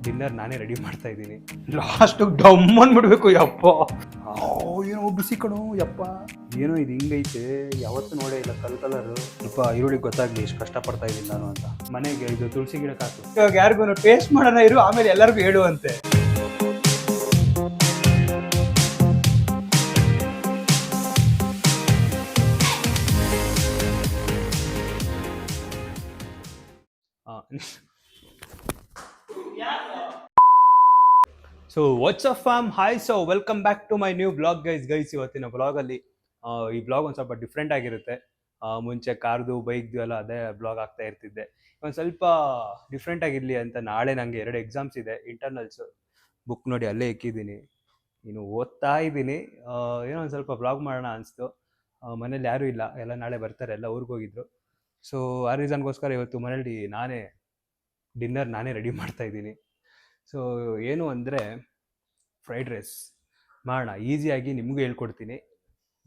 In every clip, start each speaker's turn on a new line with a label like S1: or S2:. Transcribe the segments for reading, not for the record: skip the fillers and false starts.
S1: Dinner ನಾನೇ ready ಮಾಡ್ತಾ ಇದ್ದೀನಿ. ಲಾಸ್ಟ್ ಡಮ್ ಅಂದ್ಬಿಡ್ಬೇಕು ಯಪ್ಪ. ಏನೋ ಬಿಸಿ ಕಣೋ ಯಪ್ಪ. ಏನೋ ಇದು ಹಿಂಗೈತೆ, ಯಾವತ್ತೂ ನೋಡೇ ಇಲ್ಲ ಕಲರು. ಸ್ವಲ್ಪ ಈರುಳ್ಳಿ ಗೊತ್ತಾಗ್ಲಿ ಎಷ್ಟು ಕಷ್ಟಪಡ್ತಾ ಇದ್ದೀನಿ ನಾನು ಅಂತ. ಮನೆಗೆ ಇದು ತುಳಸಿ ಗಿಡಕ್ಕೆ ಹಾಕು. ಇವಾಗ ಯಾರಿಗೂ ಟೇಸ್ಟ್ ಮಾಡೋಣ ಇರು, ಆಮೇಲೆ ಎಲ್ಲರಿಗೂ ಹೇಳುವಂತೆ. So what's up fam, hi. So welcome back to my new blog guys. ಇವತ್ತಿನ ಬ್ಲಾಗಲ್ಲಿ ಈ ಬ್ಲಾಗ್ ಒಂದು ಸ್ವಲ್ಪ ಡಿಫ್ರೆಂಟ್ ಆಗಿರುತ್ತೆ. ಮುಂಚೆ ಕಾರ್ದು ಬೈಕ್ದು ಎಲ್ಲ ಅದೇ ಬ್ಲಾಗ್ ಆಗ್ತಾ ಇರ್ತಿದ್ದೆ. ಒಂದು ಸ್ವಲ್ಪ ಡಿಫ್ರೆಂಟ್ ಆಗಿರಲಿ ಅಂತ ನಾಳೆ ನನಗೆ 2 ಎಕ್ಸಾಮ್ಸ್ ಇದೆ, ಇಂಟರ್ನಲ್ಸು. ಬುಕ್ ನೋಡಿ ಅಲ್ಲೇ ಇಕ್ಕಿದ್ದೀನಿ, ಇನ್ನು ಓದ್ತಾ ಇದ್ದೀನಿ. ಏನೋ ಒಂದು ಸ್ವಲ್ಪ ಬ್ಲಾಗ್ ಮಾಡೋಣ ಅನಿಸ್ತು. ಮನೇಲಿ ಯಾರೂ ಇಲ್ಲ, ಎಲ್ಲ ನಾಳೆ ಬರ್ತಾರೆ, ಎಲ್ಲ ಊರಿಗೆ ಹೋಗಿದ್ರು. ಸೊ ಆ ರೀಸನ್ಗೋಸ್ಕರ ಇವತ್ತು ಮನೇಲಿ ಡಿನ್ನರ್ ನಾನೇ ರೆಡಿ ಮಾಡ್ತಾ ಇದ್ದೀನಿ. ಸೊ ಏನು ಅಂದರೆ ಫ್ರೈಡ್ ರೈಸ್ ಮಾಡೋಣ, ಈಸಿಯಾಗಿ ನಿಮಗೂ ಹೇಳ್ಕೊಡ್ತೀನಿ.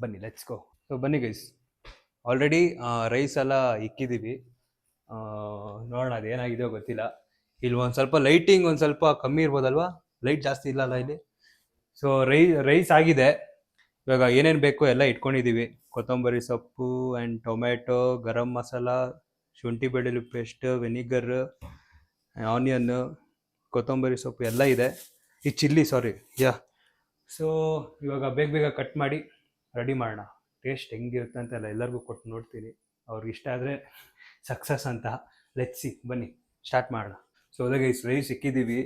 S1: ಬನ್ನಿ, ಲೆಟ್ಸ್ ಗೋ. ಸೊ ಬನ್ನಿ ಗೈಸ್, ಆಲ್ರೆಡಿ ರೈಸ್ ಎಲ್ಲ ಇಕ್ಕಿದ್ದೀವಿ. ನೋಡೋಣ ಅದು ಏನಾಗಿದೆಯೋ ಗೊತ್ತಿಲ್ಲ. ಇಲ್ಲಿ ಒಂದು ಸ್ವಲ್ಪ ಲೈಟಿಂಗ್ ಒಂದು ಸ್ವಲ್ಪ ಕಮ್ಮಿ ಇರ್ಬೋದಲ್ವಾ, ಲೈಟ್ ಜಾಸ್ತಿ ಇಲ್ಲಲ್ಲ ಇಲ್ಲಿ. ಸೊ ರೈಸ್ ಆಗಿದೆ. ಇವಾಗ ಏನೇನು ಬೇಕೋ ಎಲ್ಲ ಇಟ್ಕೊಂಡಿದ್ದೀವಿ. ಕೊತ್ತಂಬರಿ ಸೊಪ್ಪು ಆ್ಯಂಡ್ ಟೊಮೆಟೊ, ಗರಂ ಮಸಾಲ, ಶುಂಠಿ ಬೆಳ್ಳುಳ್ಳಿ ಪೇಸ್ಟ್, ವೆನಿಗರ್, ಆನಿಯನ್, ಕೊತ್ತಂಬರಿ ಸೊಪ್ಪು ಎಲ್ಲ ಇದೆ. ಈ ಚಿಲ್ಲಿ, ಸಾರಿ, ಸೊ ಇವಾಗ ಬೇಗ ಕಟ್ ಮಾಡಿ ರೆಡಿ ಮಾಡೋಣ. ಟೇಸ್ಟ್ ಹೆಂಗಿರುತ್ತೆ ಅಂತೆಲ್ಲ ಎಲ್ಲರಿಗೂ ಕೊಟ್ಟು ನೋಡ್ತೀನಿ, ಅವ್ರಿಗೆ ಇಷ್ಟ ಆದರೆ ಸಕ್ಸಸ್ ಅಂತ. ಲೆಟ್ಸ್ ಸಿ, ಬನ್ನಿ ಸ್ಟಾರ್ಟ್ ಮಾಡೋಣ. ಸೊ ಅದಾಗ ಈ ರೈಸ್ ಇಕ್ಕಿದ್ದೀವಿ,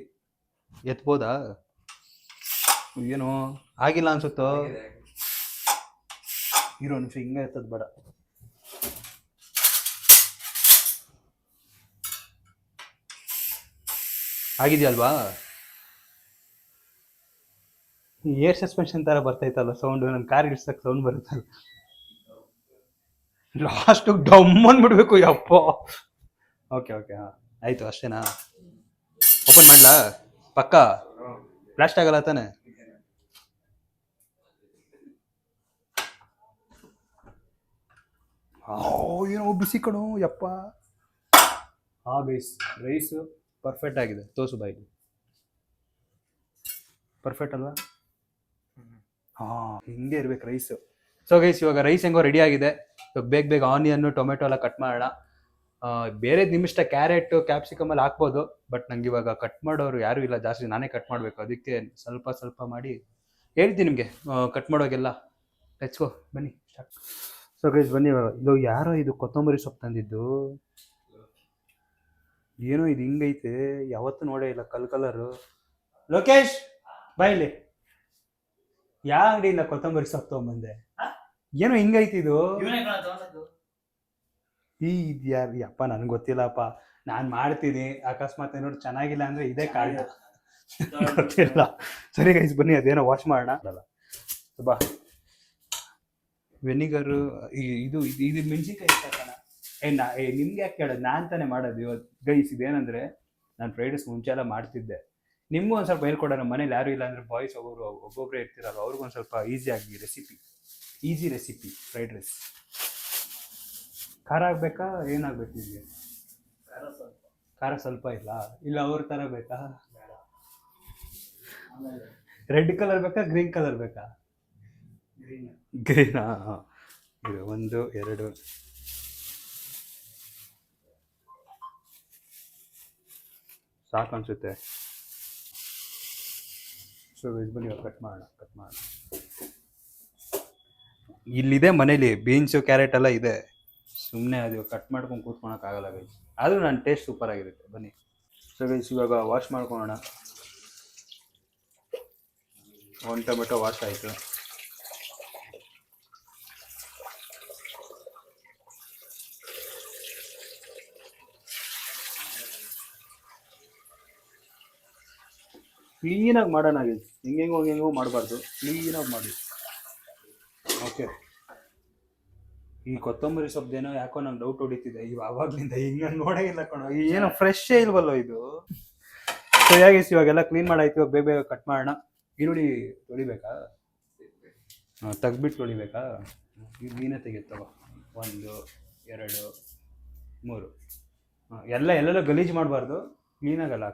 S1: ಎತ್ಬೋದಾ? ಏನೋ ಆಗಿಲ್ಲ ಅನ್ಸುತ್ತೋ, ಇರೋ ನಿಮಿಷ, ಹಿಂಗೆ ಎತ್ತದ ಬೇಡ. ಆಗಿದೆಯಲ್ವಾ? ಏರ್ ಸಸ್ಪೆನ್ಷನ್ ಥರ ಬರ್ತೈತಲ್ಲ ಸೌಂಡು, ನನ್ನ ಕಾರ್ ಇಡ್ಸಕ್ಕೆ ಸೌಂಡ್ ಬರುತ್ತಲ್ಲ. ಲಾಸ್ಟ್ ಡಮ್ ಅಂದ್ಬಿಡ್ಬೇಕು ಯಪ್ಪ. ಓಕೆ, ಹಾಂ ಆಯಿತು, ಅಷ್ಟೇನಾ? ಓಪನ್ ಮಾಡಲಾ? ಪಕ್ಕ ಬ್ಲಾಸ್ಟ್ ಆಗಲ್ಲ ತಾನೆ? ಏನೋ ಬಿಸಿ ಕಣೋ ಯಪ್ಪ. ಹಾಂ ಗೈಸ್, ರೈಸು ಪರ್ಫೆಕ್ಟ್ ಆಗಿದೆ. ತೋಸು ಬಾಯಿಗೆ, ಪರ್ಫೆಕ್ಟ್ ಅಲ್ವಾ? ಹಾಂ, ಹಿಂಗೆ ಇರ್ಬೇಕು ರೈಸು. ಸೊ ಗೈಸ್, ಇವಾಗ ರೈಸ್ ಹೆಂಗೋ ರೆಡಿ ಆಗಿದೆ. ಇವಾಗ ಬೇಗ ಆನಿಯನ್ನು, ಟೊಮೆಟೊ ಎಲ್ಲ ಕಟ್ ಮಾಡೋಣ. ಬೇರೆ ನಿಮ್ಮಿಷ್ಟ, ಕ್ಯಾರೆಟು, ಕ್ಯಾಪ್ಸಿಕಮ್ ಎಲ್ಲ ಹಾಕ್ಬೋದು. ಬಟ್ ನಂಗೆ ಇವಾಗ ಕಟ್ ಮಾಡೋರು ಯಾರೂ ಇಲ್ಲ ಜಾಸ್ತಿ, ನಾನೇ ಕಟ್ ಮಾಡಬೇಕು. ಅದಕ್ಕೆ ಸ್ವಲ್ಪ ಮಾಡಿ ಹೇಳ್ತೀನಿ ನಿಮಗೆ ಕಟ್ ಮಾಡೋಗೆಲ್ಲ. ಲೆಟ್ಸ್ ಗೋ, ಬನ್ನಿ ಸ್ಟಾರ್ಟ್. ಸೊ ಗೈಸ್ ಬನ್ನಿ, ಇದು ಯಾರೋ ಇದು ಕೊತ್ತಂಬರಿ ಸೊಪ್ಪು ತಂದಿದ್ದು. ಏನೋ ಇದು ಹಿಂಗೈತೆ, ಯಾವತ್ತೂ ನೋಡೇ ಇಲ್ಲ ಕಲರು. ಲೋಕೇಶ್ ಬಾಯಿಲಿ, ಯಾವ ಅಂಗಡಿಯಿಂದ ಕೊತ್ತಂಬರಿ ಸೊಪ್ಪು ತೊಗೊಂಬಂದೆ? ಏನೋ ಹಿಂಗೈತಿ ಇದು. ಇದ್ಯಾರು ಯಪ್ಪ, ನನಗೆ ಗೊತ್ತಿಲ್ಲಪ್ಪ. ನಾನು ಮಾಡ್ತೀನಿ, ಅಕಸ್ಮಾತ್ ಏನೋ ಚೆನ್ನಾಗಿಲ್ಲ ಅಂದರೆ ಇದೇ ಕಾರಣ. ಗೊತ್ತಿಲ್ಲ. ಸರಿ ಗೈಸ್ ಬನ್ನಿ, ಅದೇನೋ ವಾಶ್ ಮಾಡೋಣ. ಬಾ, ವೆನಿಗರು, ಇದು ಮೆಣಸಿನ್ಕಾಯಿ ಇಷ್ಟಣ. ನಿಮ್ಗೆ ಯಾಕೆ ಕೇಳೋದು, ನಾನು ತಾನೇ ಮಾಡೋದು ಇವತ್ತು ಗೈಸ್. ಇದೇನಂದರೆ ನಾನು ಫ್ರೈಡ್ ರೈಸ್ ಮುಂಚೆ ಎಲ್ಲ ಮಾಡ್ತಿದ್ದೆ, ನಿಮಗೂ ಒಂದು ಸ್ವಲ್ಪ ಹೇಳ್ಕೊಡೋಣ. ಮನೇಲಿ ಯಾರೂ ಇಲ್ಲ ಅಂದರೆ ಬಾಯ್ಸ್ ಒಬ್ಬೊಬ್ಬರೇ ಇರ್ತಿರಲ್ಲ, ಅವ್ರಿಗೊಂದು ಸ್ವಲ್ಪ ಈಸಿ ರೆಸಿಪಿ ಫ್ರೈಡ್ ರೈಸ್. ಖಾರ ಆಗಬೇಕಾ, ಏನಾಗಬೇಕು ನಿಮಗೆ? ಖಾರ ಸ್ವಲ್ಪ ಇಲ್ಲ ಅವ್ರ ಥರ ಬೇಕಾ? ರೆಡ್ ಕಲರ್ ಬೇಕಾ, ಗ್ರೀನ್ ಕಲರ್ ಬೇಕಾ? ಗ್ರೀನಾ? ಇದು 1 2 ಸಾಕು ಅನಿಸುತ್ತೆ. ಸೊ ಬನ್ನಿ ಕಟ್ ಮಾಡೋಣ. ಇಲ್ಲಿದೆ ಮನೇಲಿ ಬೀನ್ಸು, ಕ್ಯಾರೆಟ್ ಎಲ್ಲ ಇದೆ. ಸುಮ್ಮನೆ ಅದು ಕಟ್ ಮಾಡ್ಕೊಂಡು ಕೂತ್ಕೊಳಕ್ಕಾಗಲ್ಲ ಗೈಸ್. ಆದರೂ ನನ್ನ ಟೇಸ್ಟ್ ಸೂಪರ್ ಆಗಿರುತ್ತೆ. ಬನ್ನಿ. ಸೊ ಗೈಸ್, ಇವಾಗ ವಾಶ್ ಮಾಡ್ಕೊಳ್ಳೋಣ. 1 ಟೊಮೆಟೊ ವಾಶ್ ಆಯಿತು. ಕ್ಲೀನಾಗಿ ಮಾಡೋಣ ಗೈಸ್, ಹೆಂಗೆಂಗೋ ಮಾಡಬಾರ್ದು, ಕ್ಲೀನಾಗಿ ಮಾಡಿ. ಓಕೆ, ಈ ಕೊತ್ತಂಬರಿ ಸೊಪ್ಪೇನೋ ಯಾಕೋ ನಂಗೆ ಡೌಟ್ ಹೊಡಿತಿದೆ ಆವಾಗ್ಲಿಂದ. ಹಿಂಗೆ ನೋಡೋಂಗಿಲ್ಲ ಕಣೋ, ಏನೋ ಫ್ರೆಶ್ಶೇ ಇಲ್ವಲ್ಲೋ ಇದು. ಸೊ ಹೇಗೆ ಇವಾಗೆಲ್ಲ ಕ್ಲೀನ್ ಮಾಡಾಯ್ತು, ಬೇಗ ಕಟ್ ಮಾಡೋಣ. ಈರುಳ್ಳಿ ತೊಳಿಬೇಕಾ? ತೆಗ್ದ್ಬಿಟ್ಟು ತೊಳಿಬೇಕಾ? ಇದು ನೀನೇ ತೆಗೆತ್ತವ. 1 2 3. ಎಲ್ಲೆಲ್ಲೋ ಗಲೀಜು ಮಾಡಬಾರ್ದು, ಕ್ಲೀನಾಗಲ್ಲ.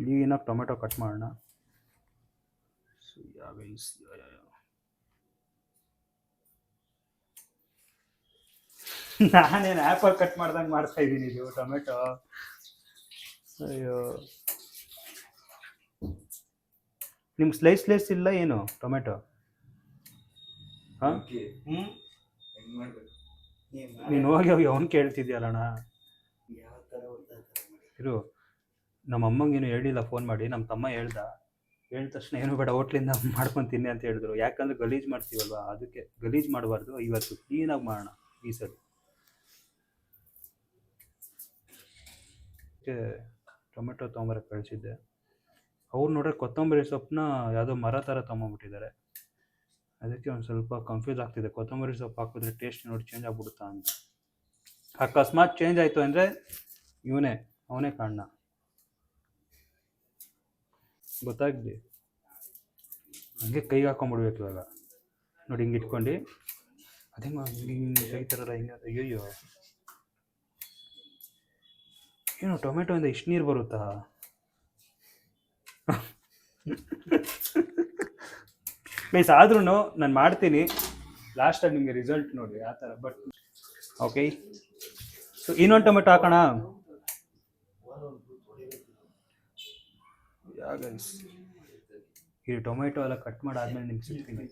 S1: ಕ್ಲೀನಾಗಿ ಟೊಮೆಟೊ ಕಟ್ ಮಾಡೋಣ. ನಾನೇನು ಆ್ಯಪಲ್ ಕಟ್ ಮಾಡ್ದಂಗೆ ಮಾಡ್ತಾ ಇದ್ದೀನಿ ಇದು ಟೊಮೆಟೊ. ಅಯ್ಯೋ, ನಿಮ್ಗೆ ಸ್ಲೈಸ್ ಇಲ್ಲ ಏನು ಟೊಮೆಟೊ? ಹಾಂ, ನೀನು ಹೋಗಿ ಅವ್ನು ಕೇಳ್ತಿದ್ಯಲ್ಲಣ್ಣ. ಇರು, ನಮ್ಮ ಅಮ್ಮಂಗೇನು ಹೇಳಿಲ್ಲ ಫೋನ್ ಮಾಡಿ. ನಮ್ಮ ತಮ್ಮ ಹೇಳಿದ ತಕ್ಷಣ ಏನು ಬೇಡ ಹೋಟ್ಲಿಂದ ಮಾಡ್ಕೊಂಡು ತಿನ್ನಿ ಅಂತ ಹೇಳಿದ್ರು. ಯಾಕಂದ್ರೆ ಗಲೀಜು ಮಾಡ್ತೀವಲ್ವ, ಅದಕ್ಕೆ ಗಲೀಜು ಮಾಡಬಾರ್ದು. ಇವತ್ತು ಕ್ಲೀನಾಗಿ ಮಾಡೋಣ ಈ ಸಲ. ಟೊಮೆಟೊ ತೊಗೊಂಬರಕ್ಕೆ ಕಳಿಸಿದ್ದೆ. ಅವ್ರು ನೋಡ್ರೆ ಕೊತ್ತಂಬರಿ ಸೊಪ್ಪನ್ನ ಯಾವುದೋ ಮರ ಥರ ತೊಗೊಂಬಿಟ್ಟಿದ್ದಾರೆ. ಅದಕ್ಕೆ ಒಂದು ಸ್ವಲ್ಪ ಕನ್ಫ್ಯೂಸ್ ಆಗ್ತಿದೆ. ಕೊತ್ತಂಬರಿ ಸೊಪ್ಪು ಹಾಕಿದ್ರೆ ಟೇಸ್ಟ್ ನೋಡಿ ಚೇಂಜ್ ಆಗ್ಬಿಡುತ್ತಾ ಅಂತ. ಅಕಸ್ಮಾತ್ ಚೇಂಜ್ ಆಯಿತು ಅಂದರೆ ಅವನೇ ಕಾರಣ. ಗೊತ್ತಾಗ್ಲಿ, ಹಂಗೆ ಕೈಗೆ ಹಾಕೊಂಡ್ಬಿಡ್ಬೇಕು ಇವಾಗ. ನೋಡಿ ಹಿಂಗೆ ಇಟ್ಕೊಂಡು ಅದೇ ಹಿಂಗೆ ತೆಗಿತಾರಲ್ಲ ಹಿಂಗೆ. ಅಯ್ಯೋ, ಏನು ಟೊಮೆಟೊಯಿಂದ ಇಷ್ಟು ನೀರು ಬರುತ್ತಾ? ಗೈಸ್, ಆದ್ರೂ ನಾನು ಮಾಡ್ತೀನಿ. ಲಾಸ್ಟಲ್ಲಿ ನಿಮಗೆ ರಿಸಲ್ಟ್ ನೋಡಿ ಆ ಥರ. ಬಟ್ ಓಕೆ, ಸೊ ಇನ್ನೊಂದು ಟೊಮೆಟೊ ಹಾಕೋಣ. ಗೈಸ್, ಈ ಟೊಮೆಟೊ ಎಲ್ಲ ಕಟ್ ಮಾಡಾದ್ಮೇಲೆ ನಿಮ್ಗೆ ಸಿಗ್ತೀನಿ.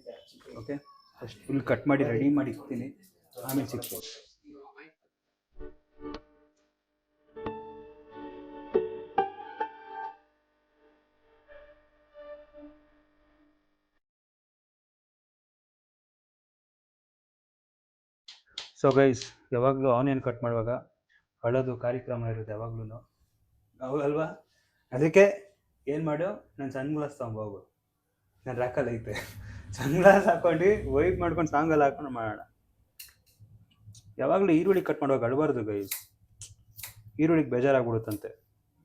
S1: ಓಕೆ, ಫಸ್ಟ್ ಫುಲ್ ಕಟ್ ಮಾಡಿ ರೆಡಿ ಮಾಡಿ ಇರ್ತೀನಿ, ಆಮೇಲೆ ಸಿಗ್ತೀನಿ. ಸೊ ಗೈಸ್, ಯಾವಾಗಲೂ ಆನಿಯನ್ ಕಟ್ ಮಾಡುವಾಗ ಅಳೋದು ಕಾರ್ಯಕ್ರಮ ಇರುತ್ತೆ ಯಾವಾಗ್ಲೂ, ಅಲ್ವಾ? ಅದಕ್ಕೆ ಏನು ಮಾಡು, ನಾನು ಸನ್ ಗ್ಲಾಸ್ ತೊಗೊಂಬೋಗು. ನಾನು ರ್ಯಾಕಲ್ಲಿ ಐತೆ, ಸನ್ ಗ್ಲಾಸ್ ಹಾಕೊಂಡು ವೈಟ್ ಮಾಡ್ಕೊಂಡು ಸಾಂಗಲ್ಲಿ ಹಾಕೊಂಡು ಮಾಡೋಣ. ಯಾವಾಗಲೂ ಈರುಳ್ಳಿ ಕಟ್ ಮಾಡುವಾಗ ಅಳಬಾರ್ದು ಗೈಸ್. ಈರುಳ್ಳಿಗೆ ಬೇಜಾರಾಗ್ಬಿಡುತ್ತಂತೆ,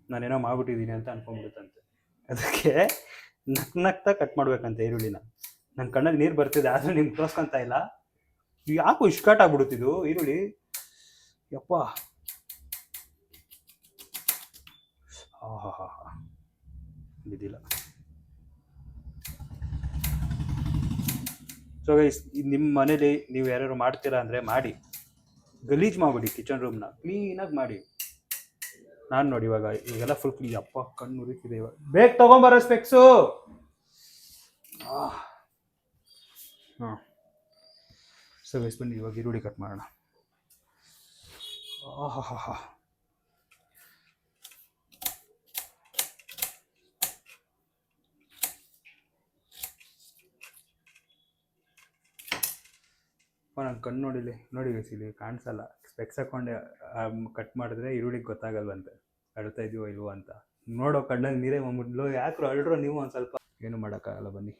S1: ನಾನೇನೋ ಮಾಡ್ಬಿಟ್ಟಿದ್ದೀನಿ ಅಂತ ಅನ್ಕೊಂಡ್ಬಿಡುತ್ತಂತೆ. ಅದಕ್ಕೆ ನಗ್ತಾ ಕಟ್ ಮಾಡ್ಬೇಕಂತೆ ಈರುಳ್ಳಿನ. ನನ್ನ ಕಣ್ಣಲ್ಲಿ ನೀರು ಬರ್ತಿದೆ, ಆದರೂ ನಿಮ್ಗೆ ತೋರಿಸ್ಕೊತಾ ಇಲ್ಲ. ಯಾಕೋ ಇಷ್ಟು ಕಟ್ ಆಗ್ಬಿಡುತ್ತಿದ್ದು ಈರುಳ್ಳಿ, ಯಪ್ಪ. ಹಾ ಬಿದ್ದಿಲ್ಲ. ಸೊ ಗೈಸ್, ನಿಮ್ಮ ಮನೇಲಿ ನೀವು ಯಾರ್ಯಾರು ಮಾಡ್ತೀರಾ ಅಂದರೆ ಮಾಡಿ, ಗಲೀಜು ಮಾಡಿಬಿಡಿ. ಕಿಚನ್ ರೂಮ್ನ ಕ್ಲೀನಾಗಿ ಮಾಡಿ. ನಾನು ನೋಡಿ ಇವಾಗೆಲ್ಲ ಫುಲ್ ಕ್ಲೀನ್. ಅಪ್ಪ ಕಣ್ಣು ಉರಿತಿದೆ. ಇವಾಗ ಬೇಗ ತೊಗೊಂಬರೋ ಸ್ಪೆಕ್ಸು. ಹಾಂ, ಸೊ ಗೈಸ್ ಬನ್ನಿ ಇವಾಗ ಈರುಳ್ಳಿ ಕಟ್ ಮಾಡೋಣ. ಹಾ, ನನ್ನ ಕಣ್ಣು ನೋಡಿ ಗೈಸ್, ಇಲ್ಲಿ ಕಾಣಿಸಲ್ಲ. ಸ್ಪೆಕ್ಸ್ ಹಾಕೊಂಡೆ ಕಟ್ ಮಾಡಿದ್ರೆ ಈರುಳ್ಳಿಗೆ ಗೊತ್ತಾಗಲ್ವಂತೆ ಅಳ್ತಾ ಇದೀವೋ ಇಲ್ವೋ ಅಂತ. ನೋಡೋ ಕಣ್ಣಲ್ಲಿ ನೀರೇ ಬಂದ್ಬಿಡ್ಲು. ಯಾಕ್ರು ಅಳ್ರೋ ನೀವು ಒಂದು ಸ್ವಲ್ಪ. ಏನು ಮಾಡೋಕ್ಕಾಗಲ್ಲ, ಬನ್ನಿ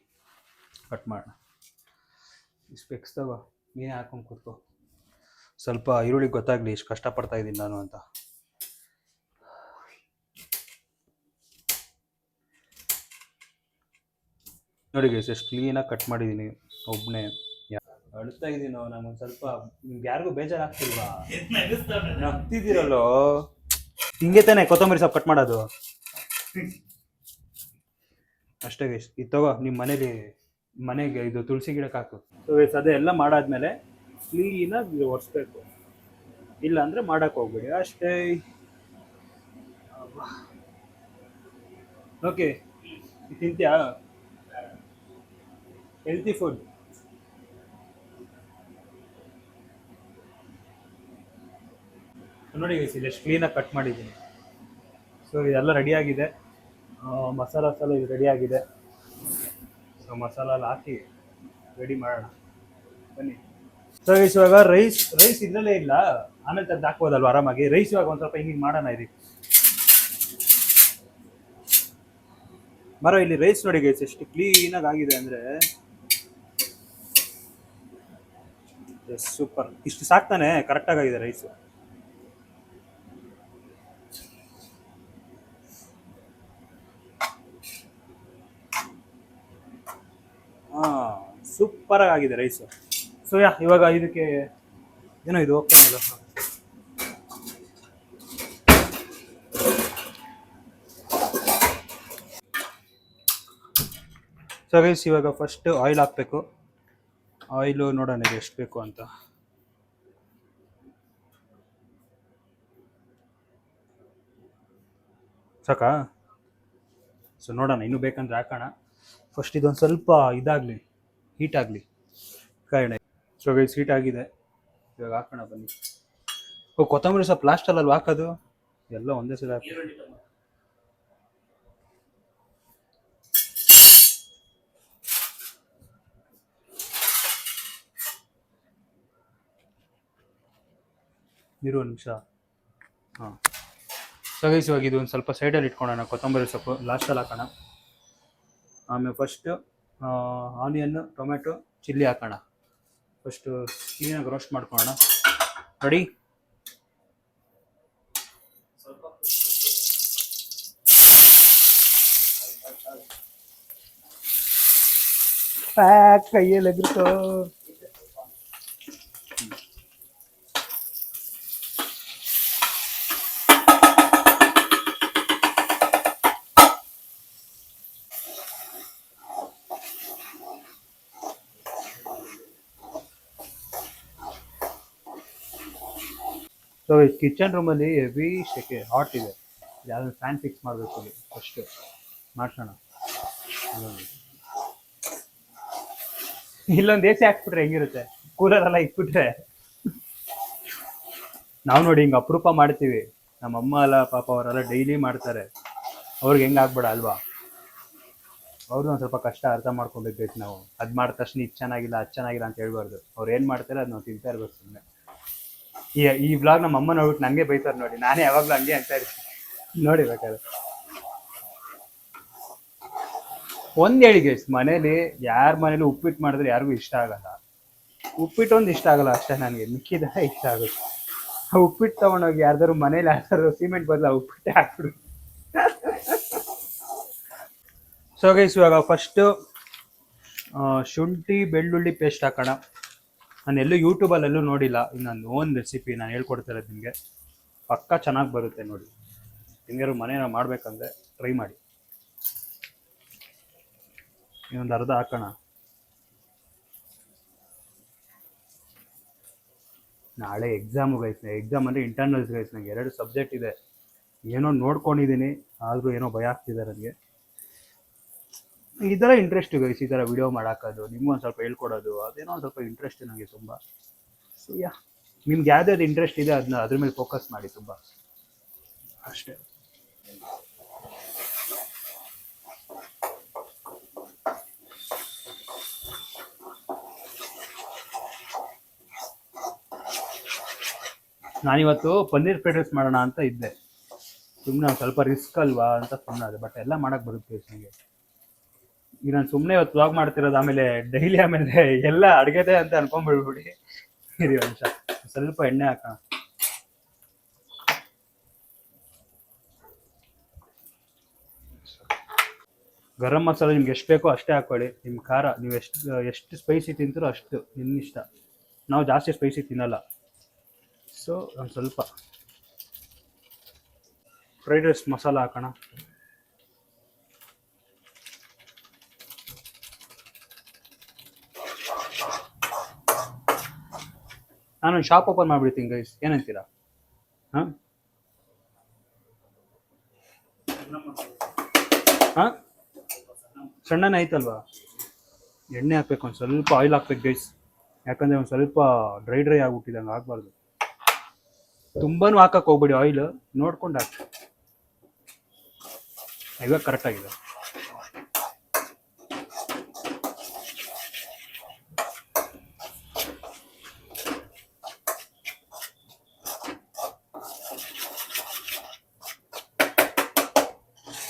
S1: ಕಟ್ ಮಾಡೋಣ. ಈ ಸ್ಪೆಕ್ಸ್ ತಗೋ, ನೀನೇ ಹಾಕೊಂಡು ಕೂತ್ಕೋ. ಸ್ವಲ್ಪ ಈರುಳ್ಳಿಗೆ ಗೊತ್ತಾಗಲಿ ಇಷ್ಟು ಕಷ್ಟಪಡ್ತಾ ಇದ್ದೀನಿ ನಾನು ಅಂತ. ನೋಡಿ ಗೈಸ್, ಎಷ್ಟು ಕ್ಲೀನಾಗಿ ಕಟ್ ಮಾಡಿದ್ದೀನಿ ಒಬ್ಬನೇ. ಅಳ್ತಾ ಇದ್ದೀನಿ ನಮಗೊಂದು ಸ್ವಲ್ಪ. ನಿಮ್ಗೆ ಯಾರಿಗೂ ಬೇಜಾರಾಗ್ತಿಲ್ವಾ? ನಗ್ತಿದ್ದೀರಲ್ಲೋ. ಹಿಂಗೆ ತಾನೆ ಕೊತ್ತಂಬರಿ ಸೊಪ್ಪು ಕಟ್ ಮಾಡೋದು. ಅಷ್ಟೇ ಗೈಸ್. ಇದು ತಗೋ, ನಿಮ್ಮ ಮನೆಗೆ ಇದು ತುಳಸಿ ಗಿಡಕ್ಕೆ ಹಾಕು. ಸೊ ಗೈಸ್, ಅದೆಲ್ಲ ಮಾಡಾದ್ಮೇಲೆ ಕ್ಲೀನಾಗಿ ಒರೆಸ್ಬೇಕು, ಇಲ್ಲ ಅಂದರೆ ಮಾಡೋಕ್ಕೆ ಹೋಗ್ಬೇಡಿ ಅಷ್ಟೇ. ಓಕೆ, ತಿಂತ್ಯಾ? Healthy food. ನೋಡಿ ಗೈಸ್, ಇಲ್ಲಿ ಎಷ್ಟು ಕ್ಲೀನಾಗಿ ಕಟ್ ಮಾಡಿದ್ದೀನಿ. ಸೊ ಇದೆಲ್ಲ ರೆಡಿಯಾಗಿದೆ. ಮಸಾಲ ಇದು ರೆಡಿಯಾಗಿದೆ. ಸೊ ಮಸಾಲ ಹಾಕಿ ರೆಡಿ ಮಾಡೋಣ, ಬನ್ನಿ. ಸೊ ಗೈಸ್, ಇವಾಗ ರೈಸ್ ಇದರಲ್ಲೇ ಇಲ್ಲ, ಆಮೇಲೆ ತೆಗೆದು ಹಾಕ್ಬೋದಲ್ವ ಆರಾಮಾಗಿ. ರೈಸ್ ಇವಾಗ ಒಂದು ಸ್ವಲ್ಪ ಹಿಂಗೆ ಮಾಡೋಣ. ಇಲ್ಲಿ ರೈಸ್ ನೋಡಿ ಗೈಸ್, ಎಷ್ಟು ಕ್ಲೀನಾಗಿ ಆಗಿದೆ ಅಂದರೆ ಸೂಪರ್. ಇಷ್ಟು ಸಾಕ್ತಾನೆ, ಕರೆಕ್ಟಾಗಿ ಆಗಿದೆ ರೈಸು. ಸೂಪರಾಗಿ ಆಗಿದೆ ರೈಸು. ಸೊ ಇವಾಗ ಇದಕ್ಕೆ ಏನೋ ಇದು ಹೋಗ್ತಾನಿಲ್ಲ. ಸೊ ಗೈಸ್ ಇವಾಗ ಫಸ್ಟ್ ಆಯಿಲ್ ಹಾಕಬೇಕು. ಆಯಿಲು ನೋಡೋಣ ಇದು ಎಷ್ಟು ಬೇಕು ಅಂತ. ಸಾಕಾ? ಸೊ ನೋಡೋಣ, ಇನ್ನೂ ಬೇಕಂದ್ರೆ ಹಾಕೋಣ. ಫಸ್ಟ್ ಇದೊಂದು ಸ್ವಲ್ಪ ಇದಾಗಲಿ, ಹೀಟ್ ಆಗಲಿ ಕಾಯಿಣೆ. ಸೊ ಗೈಸ್ ಹೀಟ್ ಆಗಿದೆ, ಇವಾಗ ಹಾಕೋಣ ಬನ್ನಿ. ಕೊತ್ತಂಬರಿ ಸೊಪ್ಪು ಲಾಸ್ಟಲ್ಲಿ ಹಾಕೋದು, ಎಲ್ಲ ಒಂದೇ ಸಲ ಹಾಕಿ. ಇರು ಒಂದು ನಿಮಿಷ. ಹಾಂ ಸೊ ಗೈಸ್ ಇವಾಗ ಇದು ಒಂದು ಸ್ವಲ್ಪ ಸೈಡಲ್ಲಿ ಇಟ್ಕೊಳ್ಳೋಣ. ಕೊತ್ತಂಬರಿ ಸೊಪ್ಪು ಲಾಸ್ಟಲ್ಲಿ ಹಾಕೋಣ. ಆಮೇಲೆ ಫಸ್ಟು ಆನಿಯನ್ನು, ಟೊಮೆಟೊ, ಚಿಲ್ಲಿ ಹಾಕೋಣ. ಫಸ್ಟು ಕ್ಲೀನಾಗಿ ರೋಸ್ಟ್ ಮಾಡ್ಕೊಳ್ಳೋಣ. ರೆಡಿ? ಕೈಯಲ್ಲಿ ಎದುರುತ್ತೋ. ಸೊ ಈ ಕಿಚನ್ ರೂಮಲ್ಲಿ ಹೆವಿ ಸೆಕೆ, ಹಾಟ್ ಇದೆ. ಯಾವ್ದು ಫ್ಯಾನ್ ಫಿಕ್ಸ್ ಮಾಡಬೇಕು ಅಲ್ಲಿ ಫಸ್ಟು ಮಾಡ್ಸೋಣ. ಇಲ್ಲೊಂದು ಎ ಸಿ ಹಾಕ್ಬಿಟ್ರೆ ಹೆಂಗಿರುತ್ತೆ, ಕೂಲರೆಲ್ಲ ಇಟ್ಬಿಟ್ರೆ. ನಾವು ನೋಡಿ ಹಿಂಗೆ ಅಪರೂಪ ಮಾಡ್ತೀವಿ, ನಮ್ಮಮ್ಮ ಅಲ್ಲ ಪಾಪ ಅವರೆಲ್ಲ ಡೈಲಿ ಮಾಡ್ತಾರೆ. ಅವ್ರಿಗೆ ಹೆಂಗೆ ಆಗ್ಬೇಡ ಅಲ್ವಾ? ಅವ್ರದ್ದು ಒಂದು ಸ್ವಲ್ಪ ಕಷ್ಟ ಅರ್ಥ ಮಾಡ್ಕೊಬೇಕು ನಾವು. ಅದು ಮಾಡಿದ ತಕ್ಷಣ ಇದು ಚೆನ್ನಾಗಿಲ್ಲ, ಅದು ಚೆನ್ನಾಗಿಲ್ಲ ಅಂತ ಹೇಳ್ಬಾರ್ದು. ಅವ್ರು ಏನು ಮಾಡ್ತಾರೆ ಅದು ನಾವು ತಿಂತಾ ಇರ್ಬೇಕು ಸುಮ್ಮನೆ. ಈ ವ್ಲಾಗ್ ನಮ್ಮ ಅಮ್ಮ ನೋಡ್ಬಿಟ್ಟು ನನಗೆ ಬೈತಾರೆ ನೋಡಿ. ನಾನೇ ಯಾವಾಗಲೂ ಹಂಗೆ ಅಂತ ಇರ್ತೀನಿ ನೋಡಿ. ಬೇಕಾದ್ರೆ ಒಂದು ಹೇಳಿ ಗೈಸ್, ಮನೇಲಿ ಯಾರ ಮನೇಲಿ ಉಪ್ಪಿಟ್ಟು ಮಾಡಿದ್ರೆ ಯಾರಿಗೂ ಇಷ್ಟ ಆಗಲ್ಲ. ಉಪ್ಪಿಟ್ಟು ಒಂದು ಇಷ್ಟ ಆಗಲ್ಲ ಅಷ್ಟೇ ನನಗೆ, ಮಿಕ್ಕಿದ ಇಷ್ಟ ಆಗುತ್ತೆ. ಆ ಉಪ್ಪಿಟ್ಟು ತೊಗೊಂಡೋಗಿ ಯಾರ್ದಾರು ಮನೇಲಿ ಯಾರ್ದಾರು ಸಿಮೆಂಟ್ ಬದಲ ಉಪ್ಪಿಟ್ಟೆ ಹಾಕ್ಬಿಡು. ಸೊ ಗೈಸ್ ಇವಾಗ ಫಸ್ಟು ಶುಂಠಿ ಬೆಳ್ಳುಳ್ಳಿ ಪೇಸ್ಟ್ ಹಾಕೋಣ. ನಾನು ಎಲ್ಲೂ ಯೂಟ್ಯೂಬಲ್ಲೆಲ್ಲೂ ನೋಡಿಲ್ಲ, ಇನ್ನೊಂದು ಓನ್ ರೆಸಿಪಿ ನಾನು ಹೇಳ್ಕೊಡ್ತಿರೋದು ನಿಮಗೆ. ಪಕ್ಕ ಚೆನ್ನಾಗಿ ಬರುತ್ತೆ ನೋಡಿ. ನಿಮಗಾರು ಮನೇನ ಮಾಡಬೇಕಂದ್ರೆ ಟ್ರೈ ಮಾಡಿ. ಇನ್ನೊಂದು ಅರ್ಧ ಹಾಕೋಣ. ನಾಳೆ ಎಕ್ಸಾಮು ಗೈಸ್. ಎಕ್ಸಾಮ್ ಅಂದರೆ ಇಂಟರ್ನಲ್ಸ್ ಗೈಸ್. ನನಗೆ 2 ಸಬ್ಜೆಕ್ಟ್ ಇದೆ. ಏನೋ ನೋಡ್ಕೊಂಡಿದ್ದೀನಿ, ಆದರೂ ಏನೋ ಭಯ ಆಗ್ತಿದೆ ನನಗೆ. ಈ ಥರ ಇಂಟ್ರೆಸ್ಟ್ ಗೈಸ್, ಈ ಥರ ವಿಡಿಯೋ ಮಾಡೋಕ್ಕೋದು, ನಿಮ್ಗೆ ಒಂದು ಸ್ವಲ್ಪ ಹೇಳ್ಕೊಡೋದು, ಅದೇನೋ ಒಂದು ಸ್ವಲ್ಪ ಇಂಟ್ರೆಸ್ಟ್ ನನಗೆ ತುಂಬ. ಸೊ ನಿಮ್ಗೆ ಯಾವ್ದಾವ್ದು ಇಂಟ್ರೆಸ್ಟ್ ಇದೆ ಅದನ್ನ ಅದ್ರ ಮೇಲೆ ಫೋಕಸ್ ಮಾಡಿ ತುಂಬ ಅಷ್ಟೇ. ನಾನಿವತ್ತು ಪನ್ನೀರ್ ಫ್ರೈಡ್ ರೈಸ್ ಮಾಡೋಣ ಅಂತ ಇದ್ದೆ. ಸುಮ್ಮನೆ ಒಂದು ಸ್ವಲ್ಪ ರಿಸ್ಕ್ ಅಲ್ವಾ ಅಂತ ಸುಮ್ಮನೆ ಅದೇ. ಬಟ್ ಎಲ್ಲ ಮಾಡೋಕ್ಕೆ ಬರುತ್ತೆ ನನಗೆ. ಈಗ ನಾನು ಸುಮ್ಮನೆ ಇವತ್ತು ವ್ಲಾಗ್ ಮಾಡ್ತಿರೋದು, ಆಮೇಲೆ ಡೈಲಿ ಆಮೇಲೆ ಎಲ್ಲ ಅಡುಗೆದೆ ಅಂತ ಅನ್ಕೊಂಡ್ಬಿಡ್ಬಿಡಿ. ಇರಿ ಒಂದು ನಿಮಿಷ, ಸ್ವಲ್ಪ ಎಣ್ಣೆ ಹಾಕೋಣ. ಗರಂ ಮಸಾಲೆ ನಿಮ್ಗೆ ಎಷ್ಟು ಬೇಕೋ ಅಷ್ಟೇ ಹಾಕ್ಕೊಳ್ಳಿ. ನಿಮ್ಮ ಖಾರ ನೀವು ಎಷ್ಟು ಸ್ಪೈಸಿ ತಿಂತೀರೋ ಅಷ್ಟು ನಿಮ್ಮ ಇಷ್ಟ. ನಾವು ಜಾಸ್ತಿ ಸ್ಪೈಸಿ ತಿನ್ನಲ್ಲ. ಸೊ ಒಂದು ಸ್ವಲ್ಪ ಫ್ರೈಡ್ ರೈಸ್ ಮಸಾಲ ಹಾಕೋಣ. ನಾನೊಂದು ಶಾಪ್ ಓಪನ್ ಮಾಡಿಬಿಡ್ತೀನಿ ಗೈಸ್, ಏನಂತೀರಾ? ಹಾಂ ಹಾಂ ಸಣ್ಣನೇ ಐತಲ್ವಾ? ಎಣ್ಣೆ ಹಾಕ್ಬೇಕು, ಒಂದು ಸ್ವಲ್ಪ ಆಯಿಲ್ ಹಾಕ್ಬೇಕು ಗೈಸ್. ಯಾಕಂದರೆ ಒಂದು ಸ್ವಲ್ಪ ಡ್ರೈ ಆಗಿಬಿಟ್ಟಿದೆ, ಹಂಗೆ ಆಗಬಾರ್ದು. ತುಂಬಾನು ಹಾಕಕ್ಕೆ ಹೋಗ್ಬೇಡಿ, ಆಯಿಲ್ ನೋಡ್ಕೊಂಡು ಹಾಕಿ. ಇವಾಗ ಕರೆಕ್ಟಾಗಿದೆ.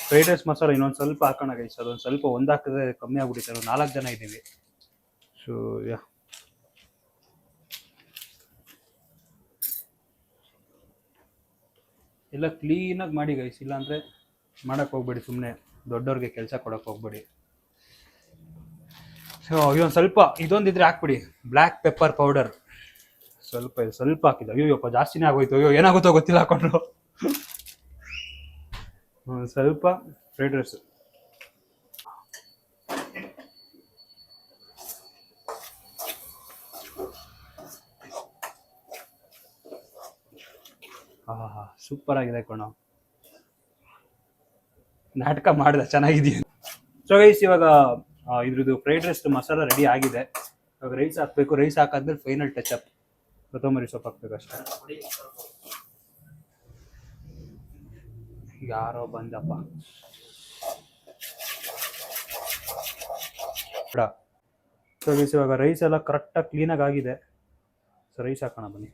S1: ಫ್ರೈಡ್ ರೈಸ್ ಮಸಾಲ ಇನ್ನೊಂದು ಸ್ವಲ್ಪ ಹಾಕೋಣ ಗೈಸ್. ಅದೊಂದು ಸ್ವಲ್ಪ ಒಂದು ಹಾಕಿದ್ರೆ ಕಮ್ಮಿ ಆಗ್ಬಿಡುತ್ತೆ. ನಾವು 4 ಜನ ಇದ್ದೀವಿ. ಸೊ ಎಲ್ಲ ಕ್ಲೀನಾಗಿ ಮಾಡಿ ಗೈಸ್, ಇಲ್ಲಾಂದರೆ ಮಾಡೋಕ್ಕೆ ಹೋಗ್ಬೇಡಿ. ಸುಮ್ಮನೆ ದೊಡ್ಡವ್ರಿಗೆ ಕೆಲಸ ಕೊಡೋಕ್ಕೆ ಹೋಗ್ಬೇಡಿ. ಸೊ ಇದೊಂದು ಸ್ವಲ್ಪ ಇದೊಂದಿದ್ರೆ ಹಾಕ್ಬಿಡಿ, ಬ್ಲ್ಯಾಕ್ ಪೆಪ್ಪರ್ ಪೌಡರ್ ಸ್ವಲ್ಪ ಹಾಕಿದ್ದು. ಅಯ್ಯೋಪ್ಪ ಜಾಸ್ತಿನೇ ಆಗೋಯ್ತು. ಅಯ್ಯೋ ಏನಾಗುತ್ತೋ ಗೊತ್ತಿಲ್ಲ ಹಾಕೊಂಡ್ರು. ಸ್ವಲ್ಪ ಫ್ರೈಡ್ ರೈಸ್ ಸೂಪರ್ ಆಗಿದೆ ಕಣ, ನಾಟಕ ಮಾಡ್ದ ಚೆನ್ನಾಗಿದೆಯಾ. ಸೊ ಗೈಸ್ ಇವಾಗ ಇದ್ರದ್ದು ಫ್ರೈಡ್ ರೈಸ್ ಮಸಾಲ ರೆಡಿ ಆಗಿದೆ. ಇವಾಗ ರೈಸ್ ಹಾಕ್ಬೇಕು. ರೈಸ್ ಹಾಕಾದ್ಮೇಲೆ ಫೈನಲ್ ಟಚ್ ಅಪ್ ಕೊತ್ತಂಬರಿ ಸೊಪ್ಪು ಹಾಕ್ಬೇಕು ಅಷ್ಟೇ. ಯಾರೋ ಬಂದಪ್ಪ. ಸೊ ಗೈಸ್ ಇವಾಗ ರೈಸ್ ಎಲ್ಲ ಕರೆಕ್ಟಾಗಿ ಕ್ಲೀನಾಗಿ ಆಗಿದೆ. ಸೊ ರೈಸ್ ಹಾಕೋಣ ಬನ್ನಿ.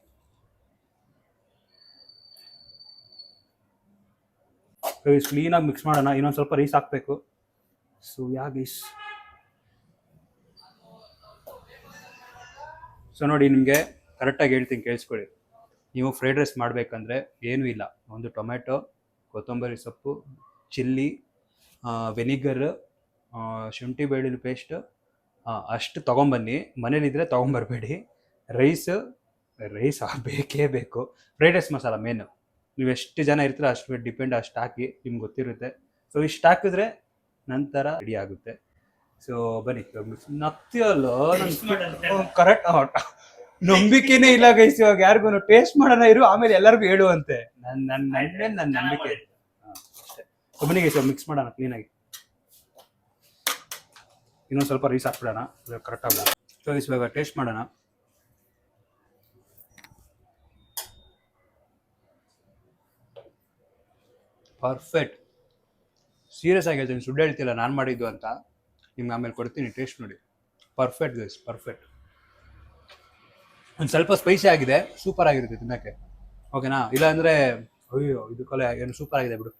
S1: ರೈಸ್ ಕ್ಲೀನಾಗಿ ಮಿಕ್ಸ್ ಮಾಡೋಣ. ಇನ್ನೊಂದು ಸ್ವಲ್ಪ ರೈಸ್ ಹಾಕಬೇಕು. ಸೊ ಗೈಸ್ ಸೊ ನೋಡಿ, ನಿಮಗೆ ಕರೆಕ್ಟಾಗಿ ಹೇಳ್ತೀನಿ ಕೇಳಿಸ್ಕೊಳ್ಳಿ. ನೀವು ಫ್ರೈಡ್ ರೈಸ್ ಮಾಡಬೇಕಂದ್ರೆ ಏನೂ ಇಲ್ಲ, ಒಂದು ಟೊಮೆಟೊ, ಕೊತ್ತಂಬರಿ ಸೊಪ್ಪು, ಚಿಲ್ಲಿ, ವೆನಿಗರ್, ಶುಂಠಿ ಬೆಳ್ಳುಳ್ಳಿ ಪೇಸ್ಟ್ ಅಷ್ಟು ತೊಗೊಂಬನ್ನಿ. ಮನೇಲಿದ್ದರೆ ತೊಗೊಂಬರ್ಬೇಡಿ. ರೈಸ್ ಬೇಕೇ ಬೇಕು. Fried rice masala menu. ನೀವು ಎಷ್ಟು ಜನ ಇರ್ತೀರ ಅಷ್ಟು ಡಿಪೆಂಡ್, ಅಷ್ಟು ಹಾಕಿ, ನಿಮ್ಗೆ ಗೊತ್ತಿರುತ್ತೆ. ಸೊ ಇಷ್ಟು ಹಾಕಿದ್ರೆ ನಂತರ ರೆಡಿ ಆಗುತ್ತೆ. ಸೊ ಬನ್ನಿ ನತ್ತಿಯಲ್ಲ ಕರೆಕ್ಟ್ ನಂಬಿಕೆನೇ ಇಲ್ಲ ಗೈಸ್. ಇವಾಗ ಯಾರಿಗೂ ಟೇಸ್ಟ್ ಮಾಡೋಣ ಇರು, ಆಮೇಲೆ ಎಲ್ಲರಿಗೂ ಹೇಳುವಂತೆ. ನನ್ನ ನಂಬಿಕೆ ಅಷ್ಟೇ. ಸೊ ಬನ್ನಿ ಗೈಸ್ ಮಿಕ್ಸ್ ಮಾಡೋಣ ಕ್ಲೀನಾಗಿ. ಇನ್ನೊಂದು ಸ್ವಲ್ಪ ರೈಸ್ ಹಾಕ್ಬಿಡೋಣ, ಕರೆಕ್ಟ್ ಆಗ್ಬಿಡ. ಸೊ ಗೈಸ್ ಇವಾಗ ಟೇಸ್ಟ್ ಮಾಡೋಣ. ಪರ್ಫೆಕ್ಟ್. ಸೀರಿಯಸ್ ಆಗಿ ಹೇಳ್ತೀನಿ, ಸುಳ್ಳು ಹೇಳ್ತಿಲ್ಲ ನಾನು ಮಾಡಿದ್ದು ಅಂತ. ನಿಮ್ಗೆ ಆಮೇಲೆ ಕೊಡ್ತೀನಿ, ಟೇಸ್ಟ್ ನೋಡಿ. Perfect guys, perfect. ಒಂದು ಸ್ವಲ್ಪ ಸ್ಪೈಸಿ ಆಗಿದೆ, ಸೂಪರ್ ಆಗಿರುತ್ತೆ ತಿನ್ನೋಕ್ಕೆ. ಓಕೆನಾ? ಇಲ್ಲ ಅಂದರೆ ಅಯ್ಯೋ ಇದು ಕೊಲೆ ಏನು ಸೂಪರ್ ಆಗಿದೆ ಬಿಡು.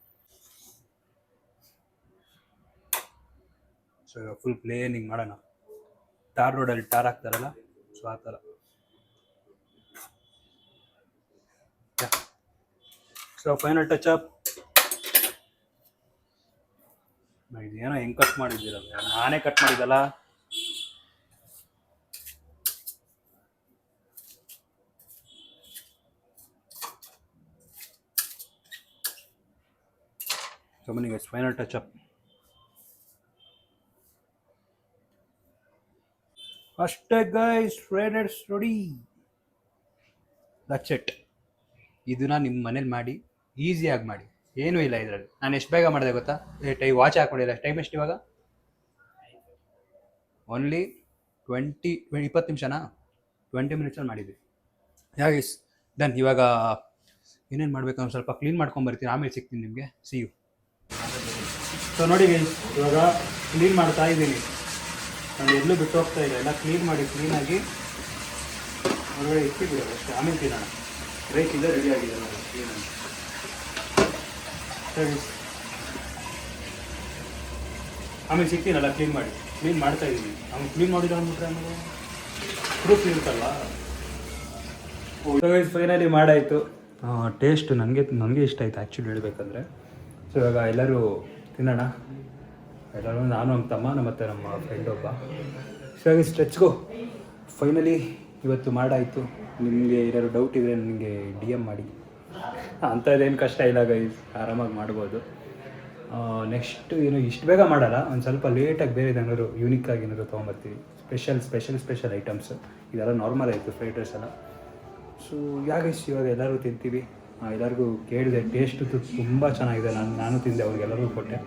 S1: ಸೊ ಫುಲ್ ಪ್ಲೇನ್ ಹಿಂಗೆ ಮಾಡೋಣ. ಟಾರ್ ರೋಡಲ್ಲಿ ಟಾರ್ ಹಾಕ್ತಾರಲ್ಲ, ಸೊ ಆ ಥರ. So final touch up. ಇದೇನೋ ಹೆಂಗೆ ಕಟ್ ಮಾಡಿದ್ದೀರಲ್ಲ, ನಾನೇ ಕಟ್ ಮಾಡಿದ್ದಲ್ಲ. ಸೊ ಬನ್ನಿ ಗೈಸ್ ಫೈನಲ್ ಟಚ್ ಅಪ್. ಅಷ್ಟೇ guys, fried rice ready. That's it. ಇದನ್ನ ನಿಮ್ಮ ಮನೇಲಿ ಮಾಡಿ, ಈಸಿಯಾಗಿ ಮಾಡಿ, ಏನೂ ಇಲ್ಲ ಇದರಲ್ಲಿ. ನಾನು ಎಷ್ಟು ಬೇಗ ಮಾಡಿದೆ ಗೊತ್ತಾ? ವಾಚ್ ಹಾಕೊಂಡಿಲ್ಲ. ಟೈಮ್ ಎಷ್ಟು ಇವಾಗ? ಓನ್ಲಿ 20 ನಿಮಿಷನಾ? 20 ಮಿನಿಟ್ಸಲ್ಲಿ ಮಾಡಿದ್ವಿ. Guys done. ಇವಾಗ ಏನೇನು ಮಾಡಬೇಕು ಒಂದು ಸ್ವಲ್ಪ ಕ್ಲೀನ್ ಮಾಡ್ಕೊಂಬರ್ತೀನಿ, ಆಮೇಲೆ ಸಿಗ್ತೀನಿ ನಿಮಗೆ. See you. ಸೊ ನೋಡಿ ಗೈಸ್ ಇವಾಗ ಕ್ಲೀನ್ ಮಾಡ್ತಾ ಇದ್ದೀನಿ. ನಾನು ಎಲ್ಲೂ ಬಿಟ್ಟು ಹೋಗ್ತಾ ಇಲ್ಲ, ಎಲ್ಲ ಕ್ಲೀನ್ ಮಾಡಿ ಕ್ಲೀನಾಗಿ ಹೊರಗಡೆ ಇಟ್ಬಿಡೋದು ಅಷ್ಟೇ. ಆಮೇಲೆ ತಿನ್ನೋಣ. ರೈಸ್ ಇದೆ ರೆಡಿ ಆಗಿದೆ ಕ್ಲೀನಾಗಿ. ಸರಿ, ಆಮೇಲೆ ಸಿಗ್ತೀನಲ್ಲ ಕ್ಲೀನ್ ಮಾಡ್ತಾ ಇದ್ದೀನಿ. ಆಮೇಲೆ ಕ್ಲೀನ್ ಮಾಡಿಲ್ಲ ಅಂದ್ಬಿಟ್ರೆ ಆಮೇಲೆ ಪ್ರೂಫ್ ಇರುತ್ತಲ್ವ. ಫೈನಲಿ ಮಾಡಾಯಿತು. ಟೇಸ್ಟ್ ನನಗೆ ಇಷ್ಟ ಆಯಿತು ಆ್ಯಕ್ಚುಲಿ ಹೇಳಬೇಕಂದ್ರೆ. ಸೊ ಇವಾಗ ಎಲ್ಲರೂ ತಿನ್ನೋಣ. ಎಲ್ಲರೂ, ನಾನು, ನಮ್ಮ ತಮ್ಮ, ಮತ್ತು ನಮ್ಮ ಫ್ರೆಂಡ್ ಒಬ್ಬ. ಸೊ ಹಾಗೆ ಸ್ಟ್ರೆಚ್ಗೋ ಫೈನಲಿ ಇವತ್ತು ಮಾಡಾಯಿತು. ನಿಮಗೆ ಏನಾದ್ರು ಡೌಟ್ ಇದ್ದರೆ ನನಗೆ DM ಮಾಡಿ. ಅಂಥದ್ದೇನು ಕಷ್ಟ ಇಲ್ಲ ಗೈಸ್, ಆರಾಮಾಗಿ ಮಾಡ್ಬೋದು. ನೆಕ್ಸ್ಟ್ ಏನು ಇಷ್ಟು ಬೇಗ ಮಾಡಲ್ಲ, ಒಂದು ಸ್ವಲ್ಪ ಲೇಟಾಗಿ ಬೇರೆ ಏನಾದ್ರು ಯೂನಿಕ್ಕಾಗಿ ಏನಾದ್ರು ತೊಗೊಂಬರ್ತೀವಿ. Special items. ಇದೆಲ್ಲ ನಾರ್ಮಲ್ ಆಯಿತು ಫ್ರೈಡ್ ರೈಸ್ ಎಲ್ಲ. ಸೊ ಗೈಸ್ ಇವಾಗ ಎಲ್ಲರೂ ತಿಂತೀವಿ. ಎಲ್ಲರಿಗೂ ಕೇಳಿದೆ, ಟೇಸ್ಟು ತುಂಬ ಚೆನ್ನಾಗಿದೆ. ನಾನು ತಿಂದೆ, ಅವ್ರಿಗೆಲ್ಲರಿಗೂ ಕೊಟ್ಟೆ.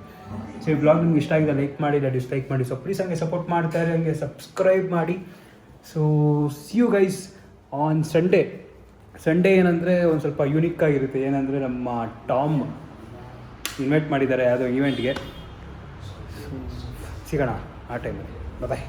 S1: ಸೊ ಈ ಬ್ಲಾಗ್ ನಿಮ್ಗೆ ಇಷ್ಟ ಆಗಿದೆ ಲೈಕ್ ಮಾಡಿ, ಇಲ್ಲ ಡಿಸ್ಲೈಕ್ ಮಾಡಿ. ಸೊ ಪ್ಲೀಸ್ ಹಂಗೆ ಸಪೋರ್ಟ್ ಮಾಡ್ತಾರೆ, ಹಂಗೆ ಸಬ್ಸ್ಕ್ರೈಬ್ ಮಾಡಿ. So see you guys on Sunday ಏನಂದರೆ ಒಂದು ಸ್ವಲ್ಪ ಯೂನಿಕ್ ಆಗಿರುತ್ತೆ. ಏನಂದರೆ ನಮ್ಮ ಟಾಮ್ ಇನ್ವೈಟ್ ಮಾಡಿದ್ದಾರೆ ಯಾವುದೋ ಈವೆಂಟ್ಗೆ. ಸಿಗೋಣ ಆ ಟೈಮಲ್ಲಿ. ಬಾಯ್.